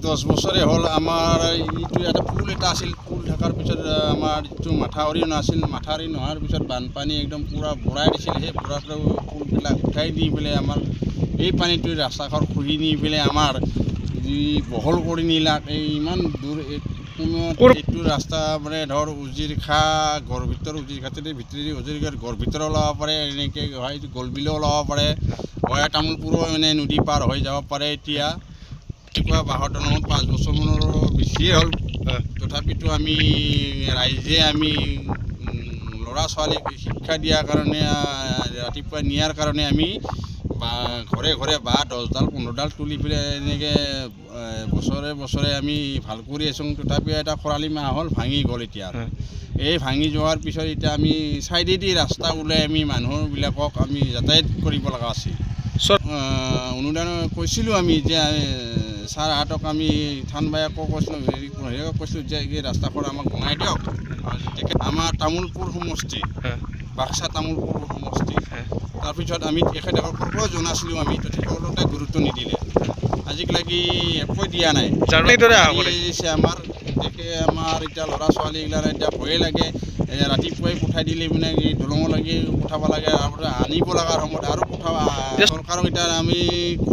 10 বছৰে হ'ল আমাৰ এইটো এটা পুল এটা আছিল। পুল থকাৰ পিছত আমাৰ যিটো মাথাউৰি নাছিল, মাথাউৰি নোহোৱাৰ পিছত বানপানী একদম পূৰা বুৰাই দিছিল। সেই বুঢ়াটো পুলবিলাক উঠাই দি পেলাই আমাৰ এই পানীটো ৰাস্তাঘৰ খুলি নি পেলাই আমাৰ যি বহল কৰি নিলাক। এই ইমান দূৰ এইটো ৰাস্তা মানে ধৰ উজিৰখা গড় ভিতৰ উজিৰখাতে ভিতৰি উজিৰখাৰ গড় ভিতৰত ওলাব পাৰে, এনেকৈ হয়তো গলবিলেও ওলাব পাৰে, হয় তামোলপুৰো মানে নদী পাৰ হৈ যাব পাৰে। এতিয়া এনেকুৱা বাঁহৰ দলঙত 5 বছৰমানৰ বেছিয়ে হ'ল। তথাপিতো আমি ৰাইজে আমি ল'ৰা ছোৱালীক শিক্ষা দিয়াৰ কাৰণে ৰাতিপুৱা নিয়াৰ কাৰণে আমি ঘৰে ঘৰে বাঁহ 10ডাল 15ডাল তুলি পেলাই এনেকৈ বছৰে বছৰে আমি ভাল কৰি আছোঁ। তথাপিও এটা খৰালি মাহ হ'ল, ভাঙি গ'ল। এতিয়া এই ভাঙি যোৱাৰ পিছত এতিয়া আমি চাইডেদি ৰাস্তা ওলাই আমি মানুহবিলাকক আমি যাতায়াত কৰিব লগা আছিল। অনুদান কৈছিলোঁ আমি যে ছাৰহঁতক আমি থানবায়কক কৈছিলোঁ, হেৰিক কৈছিলোঁ যে এই ৰাস্তাখন আমাক বনাই দিয়ক। আমাৰ তামোলপুৰ সমষ্টি, বাক্সা তামোলপুৰ সমষ্টি। তাৰপিছত আমি তেখেতসকলৰ পৰাও জনাইছিলোঁ, আমি তেখেতসকলে গুৰুত্ব নিদিলে। আজিলৈকে একোৱে দিয়া নাই। আমাৰ এতিয়া ল'ৰা ছোৱালীগিলাক এতিয়া ভয়ে লাগে। ৰাতিপুৱাই পঠাই দিলে মানে এই দলঙলৈকে পঠাব লাগে, তাৰপিছত আনিব লগাৰ সময়ত আৰু পঠাব। চৰকাৰক এতিয়া আমি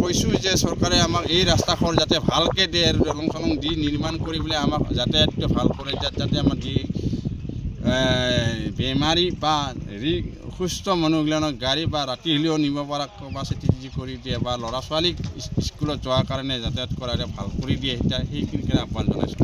কৈছোঁ যে চৰকাৰে আমাক এই ৰাস্তাখন যাতে ভালকৈ দিয়ে আৰু দলং চলং দি নিৰ্মাণ কৰি পেলাই আমাক যাতায়াতটো ভাল কৰে, যাতে আমাৰ যি বেমাৰী বা হেৰি সুস্থ মানুহগিলাকক গাড়ী বা ৰাতি হ'লেও নিব পৰা কেপাচিটি কৰি দিয়ে, বা ল'ৰা ছোৱালীক স্কুলত যোৱাৰ কাৰণে যাতায়াত কৰা ভাল কৰি দিয়ে। এতিয়া সেইখিনিকে আহ্বান জনাইছোঁ।